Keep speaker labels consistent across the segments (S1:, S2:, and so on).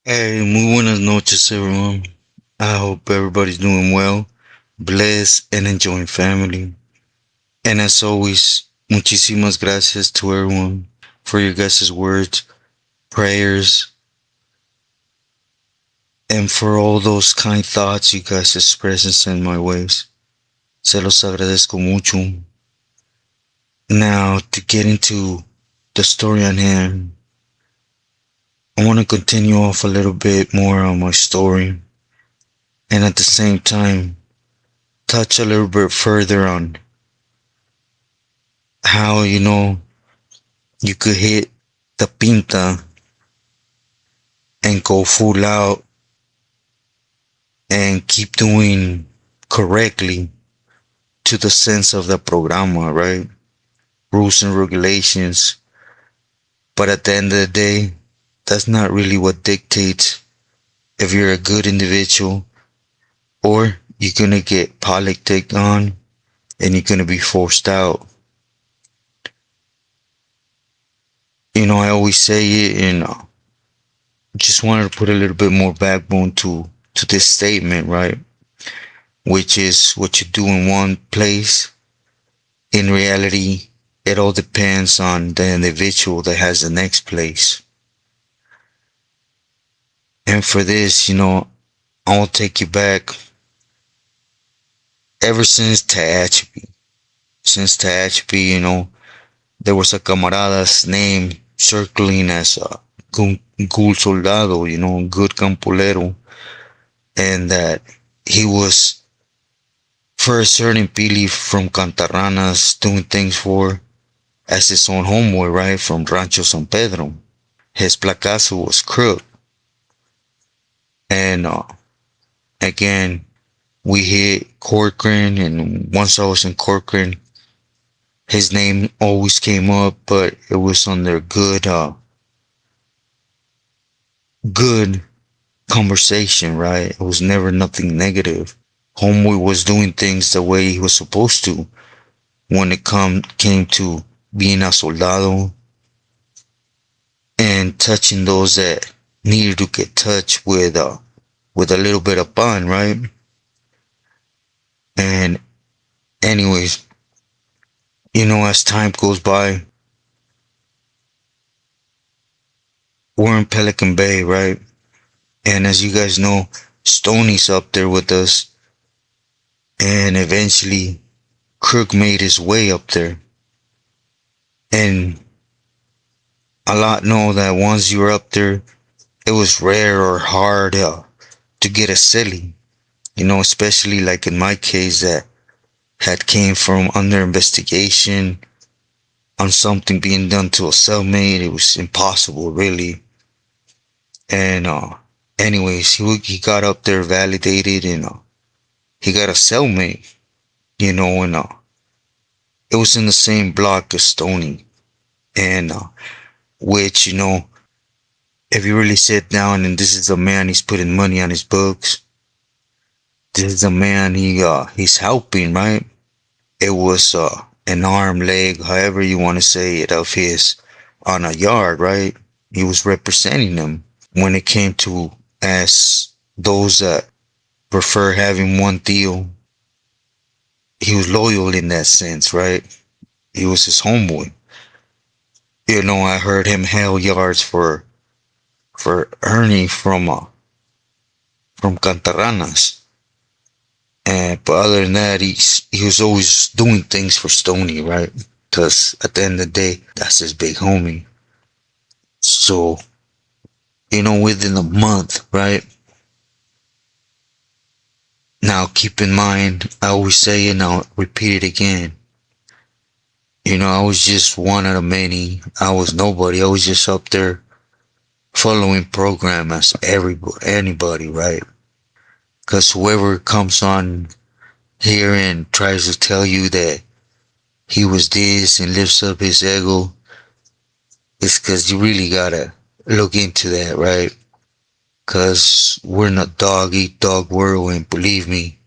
S1: Hey, muy buenas noches, everyone. I hope everybody's doing well, blessed, and enjoying family. And as always, muchísimas gracias to everyone for your guys' words, prayers, and for all those kind thoughts you guys express and send my ways. Se los agradezco mucho. Now, to get into the story on hand, I want to continue off a little bit more on my story, and at the same time, touch a little bit further on how you could hit the pinta and go full out and keep doing correctly to the sense of the programa, right? Rules and regulations. But at the end of the day, that's not really what dictates if you're a good individual or you're gonna get politicked on and you're gonna be forced out. I always say it, and just wanted to put a little bit more backbone to this statement, right? Which is what you do in one place. In reality, it all depends on the individual that has the next place. And for this, I'll take you back ever since Tehachapi. Since Tehachapi, there was a camarada's name circling as a cool soldado, good campolero, and that he was for a certain Pili from Cantarranas doing things for as his own homeboy, right, from Rancho San Pedro. His placazo was Kook. And again, we hit Corcoran, and once I was in Corcoran, his name always came up, but it was under good conversation, right? It was never nothing negative. Homeboy was doing things the way he was supposed to when it came to being a soldado and touching those that needed to get touched with a little bit of fun, right? And anyways, as time goes by, we're in Pelican Bay, right? And as you guys know, Stoney's up there with us, and eventually Kook made his way up there. And a lot know that once you were up there, it was rare or hard to get a silly, especially like in my case that had came from under investigation on something being done to a cellmate. It was impossible, really. And anyways, he got up there validated, and he got a cellmate, and it was in the same block as Stoney, and which if you really sit down and this is a man, he's putting money on his books. This is a man he's helping, right? It was an arm, leg, however you want to say it, of his on a yard, right? He was representing them when it came to as those that prefer having one deal. He was loyal in that sense, right? He was his homeboy. I heard him hail yards for Ernie from Cantarranas. But other than that, he was always doing things for Stoney, right? Because at the end of the day, that's his big homie. So, within a month, right? Now, keep in mind, I always say it, and I'll repeat it again. I was just one out of many. I was nobody. I was just up there following program as anybody, right? Because whoever comes on here and tries to tell you that he was this and lifts up his ego, it's because you really gotta look into that, right? Because we're not dog eat dog world, and believe me,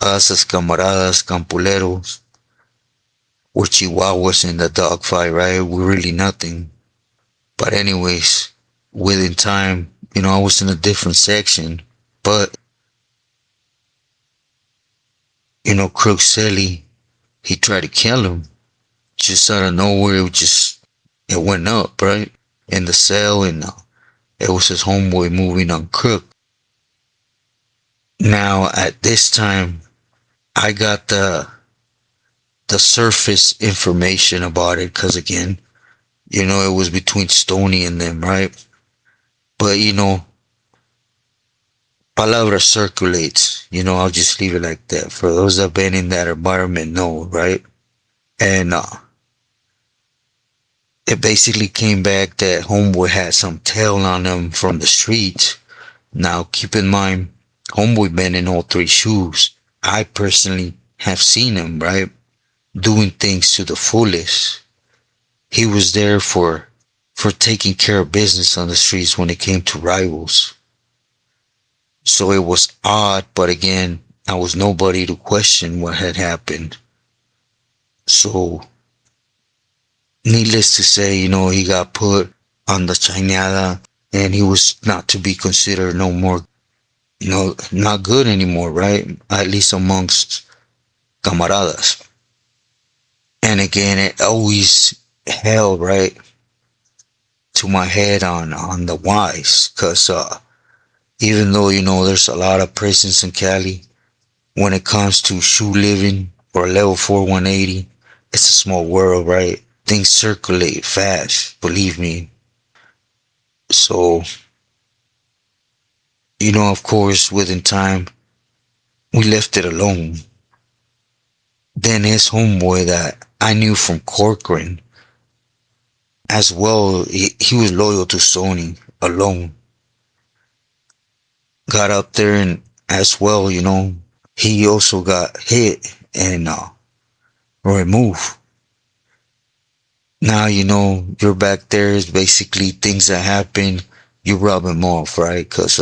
S1: us as camaradas, campuleros, we're chihuahuas in the dog fight, right? We're really nothing. But anyways, within time, I was in a different section. But, Crook Selly, he tried to kill him. Just out of nowhere, it went up, right? In the cell, and it was his homeboy moving on Crook. Now, at this time, I got the surface information about it, because again, it was between Stoney and them, right? But, palabra circulates, I'll just leave it like that. For those that have been in that environment know, right? And it basically came back that homeboy had some tail on him from the streets. Now, keep in mind, homeboy been in all three shoes. I personally have seen him, right? Doing things to the fullest. He was there for taking care of business on the streets when it came to rivals. So it was odd, but again, I was nobody to question what had happened. So, needless to say, he got put on the chañada, and he was not to be considered no more, not good anymore, right? At least amongst camaradas. And again, it always held, right, to my head on the whys, because even though, there's a lot of prisons in Cali, when it comes to shoe living or level 4 180, it's a small world, right? Things circulate fast, believe me. So, of course, within time, we left it alone. Then his homeboy that I knew from Corcoran, as well, he was loyal to Sony alone. Got up there, and as well, he also got hit and removed. Now, you're back there. It's basically things that happen. You rub him off, right? Because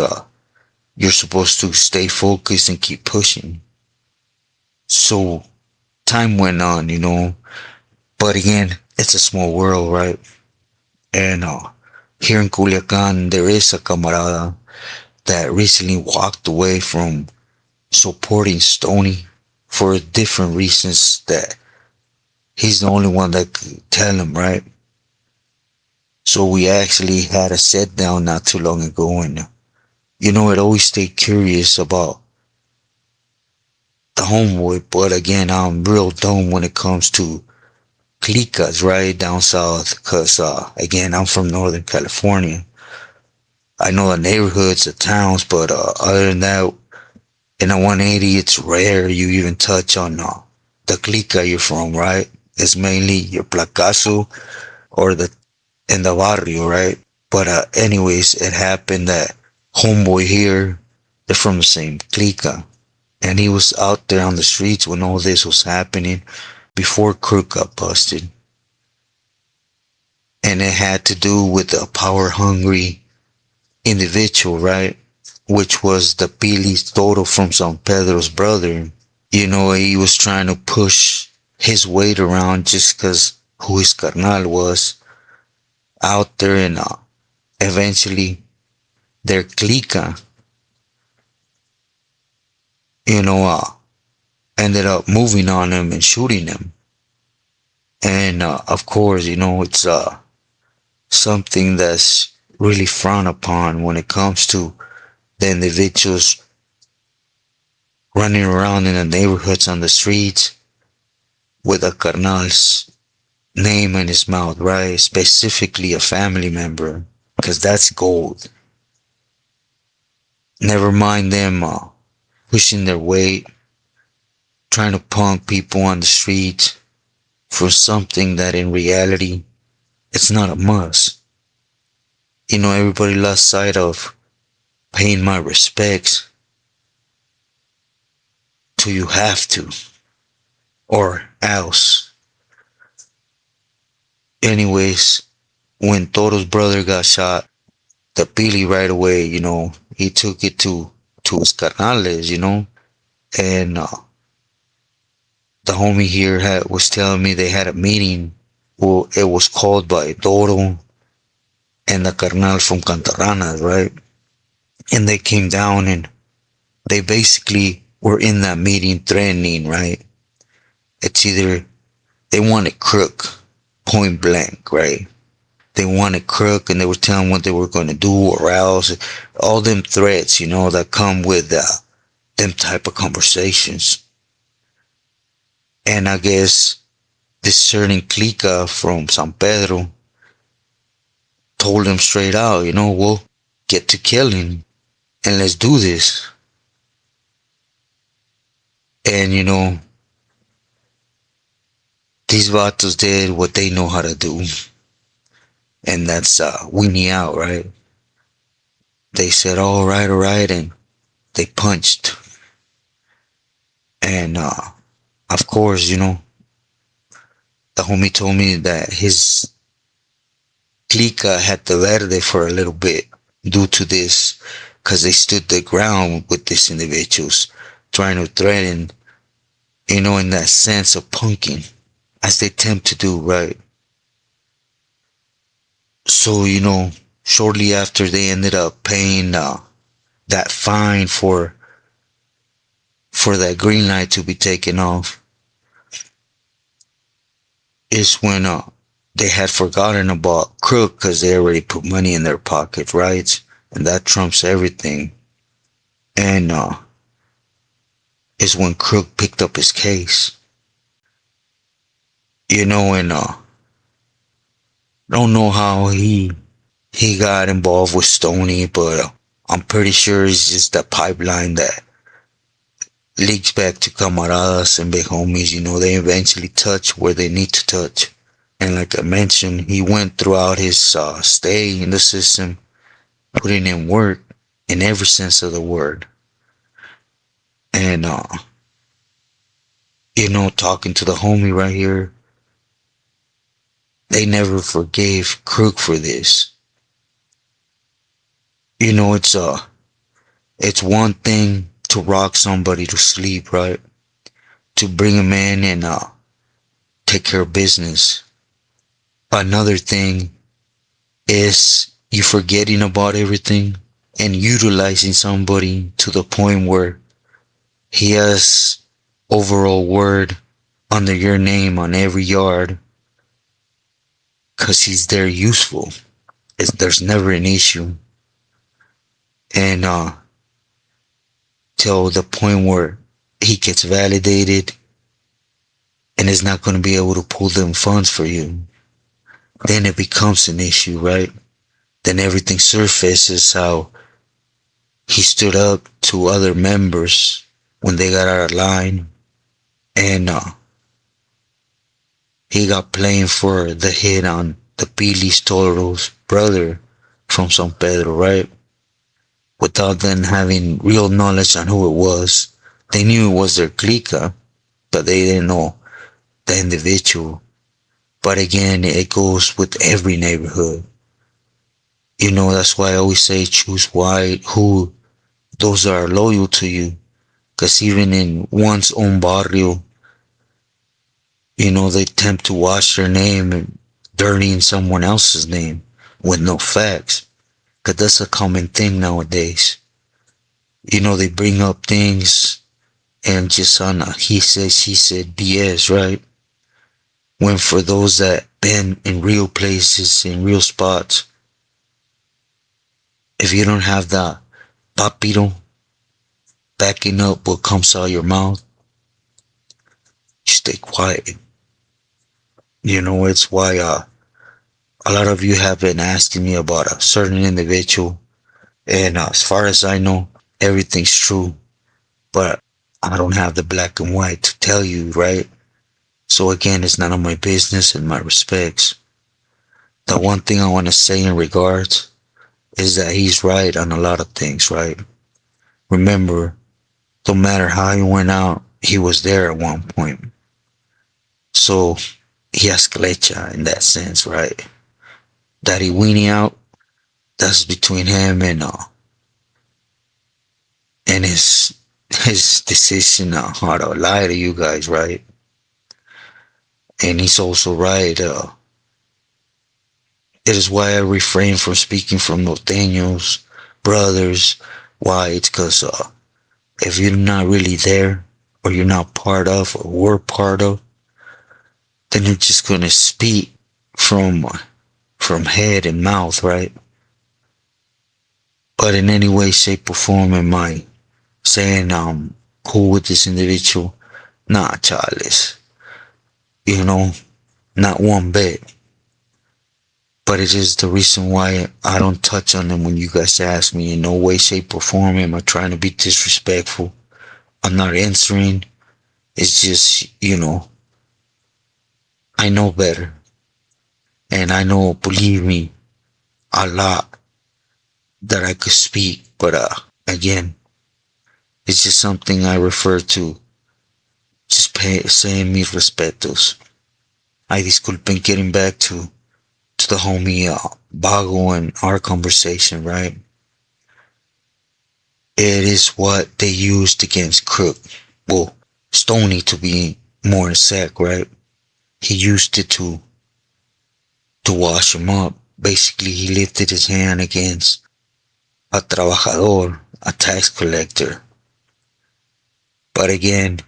S1: you're supposed to stay focused and keep pushing. So time went on, but again, it's a small world, right? And here in Culiacan, there is a camarada that recently walked away from supporting Stoney for different reasons that he's the only one that could tell him, right? So we actually had a sit down not too long ago, and it always stayed curious about the homeboy, but again, I'm real dumb when it comes to clicas, right, down south, because again, I'm from Northern California. I know the neighborhoods, the towns, but other than that, in a 180, it's rare you even touch on the clica you're from, right? It's mainly your placazo or the in the barrio, right? But anyways, it happened that homeboy here, they're from the same clica, and he was out there on the streets when all this was happening before Crook got busted. And it had to do with a power hungry individual, right? Which was the Pili Toro from San Pedro's brother. He was trying to push his weight around just because who his carnal was out there, and eventually their clica, ended up moving on him and shooting him. And of course, it's something that's really frowned upon when it comes to the individuals running around in the neighborhoods on the streets with a carnal's name in his mouth, right? Specifically a family member, because that's gold. Never mind them pushing their weight, trying to punk people on the street for something that in reality, it's not a must. Everybody lost sight of paying my respects till you have to, or else. Anyways, when Toro's brother got shot, the Pili right away, he took it to his carnales, and the homie here was telling me they had a meeting. Well, it was called by Toro, and the carnal from Cantaranas, right? And they came down and they basically were in that meeting threatening, right? It's either they wanted Crook, point blank, right? They wanted Crook and they were telling what they were going to do or else. All them threats, that come with them type of conversations. And I guess this certain clica from San Pedro told them straight out, we'll get to killing and let's do this. And these vatos did what they know how to do, and that's weenie out, right? They said, all right, and they punched. And of course, the homie told me that his clica had the verde for a little bit due to this, because they stood the ground with these individuals, trying to threaten, in that sense of punking, as they attempt to do, right? So, shortly after they ended up paying that fine for that green light to be taken off, is when they had forgotten about Crook because they already put money in their pocket, right? And that trumps everything. And is when Crook picked up his case. And don't know how he got involved with Stoney, but I'm pretty sure it's just the pipeline that leaks back to camaradas and big homies. They eventually touch where they need to touch. And like I mentioned, he went throughout his stay in the system, putting in work in every sense of the word. And, talking to the homie right here, they never forgave Crook for this. It's one thing to rock somebody to sleep, right? To bring him in and take care of business. Another thing is you forgetting about everything and utilizing somebody to the point where he has overall word under your name on every yard because he's there useful. There's never an issue. And till the point where he gets validated and is not going to be able to pull them funds for you, then it becomes an issue, right? Then everything surfaces how he stood up to other members when they got out of line, and he got blamed for the hit on the Billy's Toro's brother from San Pedro, right? Without them having real knowledge on who it was. They knew it was their clica, but they didn't know the individual. But again, it goes with every neighborhood. That's why I always say choose who those are loyal to you. Because even in one's own barrio, they attempt to wash their name and dirtying someone else's name with no facts. Because that's a common thing nowadays. They bring up things and just on a he said, she said BS, right? When for those that been in real places, in real spots, if you don't have that papito backing up what comes out of your mouth, you stay quiet. It's why a lot of you have been asking me about a certain individual, and as far as I know, everything's true, but I don't have the black and white to tell you, right? So again, it's none of my business and my respects. The one thing I want to say in regards is that he's right on a lot of things, right? Remember, no matter how he went out, he was there at one point. So he has clecha in that sense, right? That he weenie out, that's between him and his decision on how to lie to you guys, right? And he's also right It is why I refrain from speaking from norteños, brothers. Why? It's because if you're not really there, or you're not part of, or were part of, then you're just gonna speak from from head and mouth, right? But in any way, shape, or form, am I saying cool with this individual? Nah, Charles. You know, not one bit. But it is the reason why I don't touch on them when you guys ask me. In no way, shape, or form am I trying to be disrespectful. I'm not answering. It's just, I know better. And I know, believe me, a lot that I could speak. But again, it's just something I refer to. Just saying mis respetos. I disculpen getting back to the homie Bago and our conversation, right? It is what they used against Kook. Well, Stoney to be more exact, right? He used it to wash him up. Basically, he lifted his hand against a trabajador, a tax collector. But again,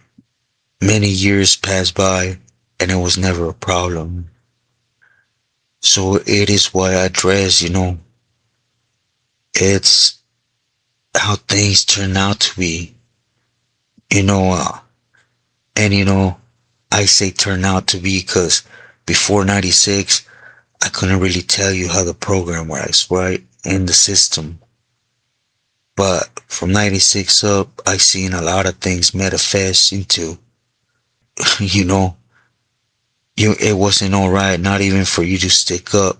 S1: many years passed by and it was never a problem. So it is why I address, it's how things turn out to be, you know, uh, and I say turn out to be because before 96, I couldn't really tell you how the program works, right? In the system. But from 96 up, I seen a lot of things manifest into, you know, it wasn't alright, not even for you to stick up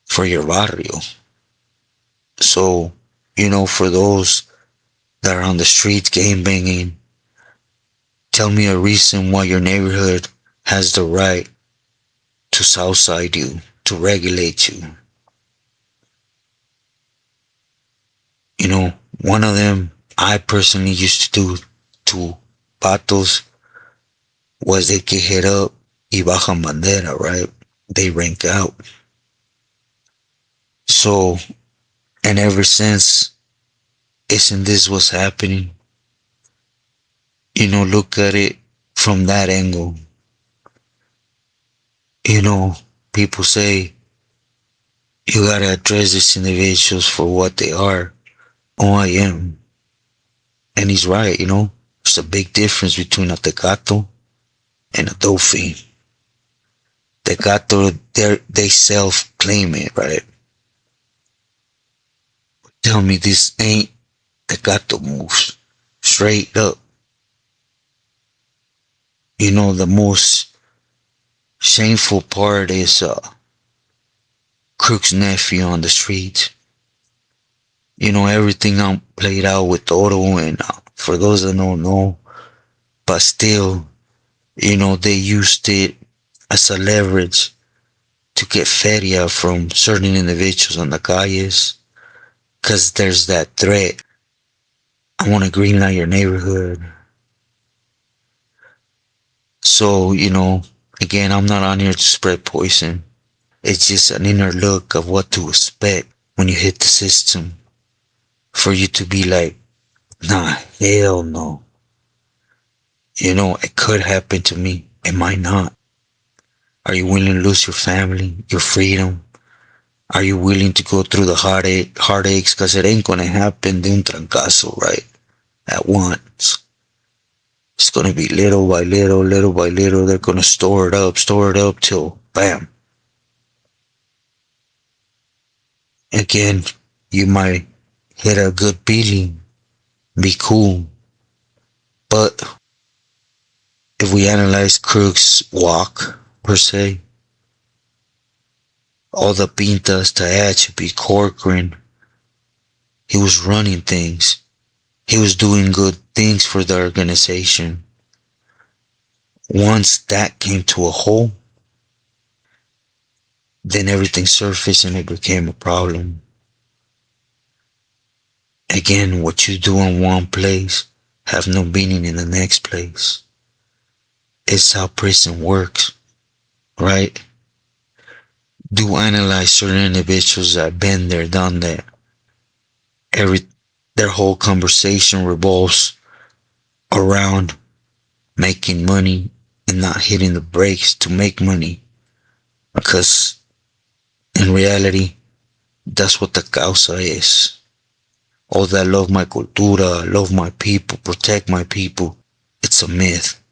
S1: for your barrio. So, for those that are on the streets game banging, tell me a reason why your neighborhood has the right to southside you, to regulate you. One of them I personally used to do to patos was they que hit up y bajan bandera, right? They rank out. So, and ever since, isn't this what's happening? Look at it from that angle. People say you gotta address these individuals for what they are. Oh, I am. And he's right, There's a big difference between a tecato and a dolphin. Tecato, they self-claim it, right? Tell me this ain't tecato moves. Straight up. The most shameful part is Kook's nephew on the street. Everything I'm played out with toro, and for those that don't know, but still, they used it as a leverage to get feria from certain individuals on the calles, cause there's that threat. I want to greenlight your neighborhood. So, again, I'm not on here to spread poison. It's just an inner look of what to expect when you hit the system. For you to be like, nah, hell no. It could happen to me. It might not. Are you willing to lose your family, your freedom? Are you willing to go through the heartaches? Because it ain't gonna happen de un trancazo, right? At once. It's gonna be little by little, little by little. They're gonna store it up till bam. Again, you might hit a good feeling, be cool. But if we analyze Kook's walk, per se, all the pintas, Tayachipi, Corcoran, he was running things. He was doing good things for the organization. Once that came to a halt, then everything surfaced and it became a problem. Again, what you do in one place have no meaning in the next place. It's how prison works, right? do analyze certain individuals that been there, done that. Every their whole conversation revolves around making money and not hitting the brakes to make money. Because in reality, that's what the causa is. All that love my cultura, love my people, protect my people. It's a myth.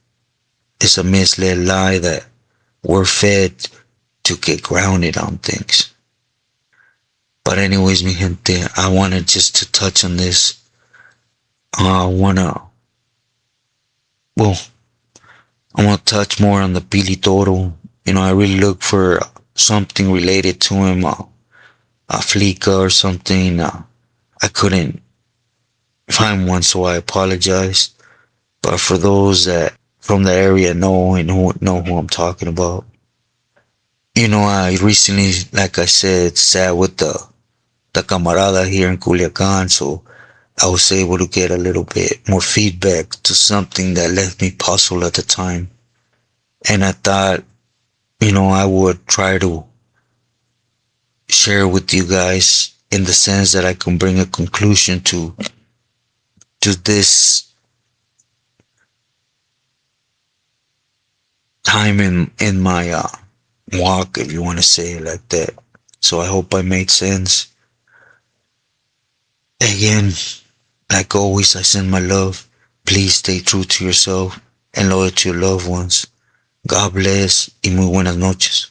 S1: It's a misled lie that we're fed to get grounded on things. But anyways, mi gente, I wanted just to touch on this. I wanna, well, I wanna touch more on the Pili Toro. I really look for something related to him, a flica or something. I couldn't find one, so I apologize. But for those that from the area know and who know who I'm talking about, I recently, like I said, sat with the camarada here in Culiacan, so I was able to get a little bit more feedback to something that left me puzzled at the time. And I thought, I would try to share with you guys in the sense that I can bring a conclusion to this time in my walk, if you want to say it like that. So I hope I made sense. Again, like always, I send my love. Please stay true to yourself and loyal to your loved ones. God bless y muy buenas noches.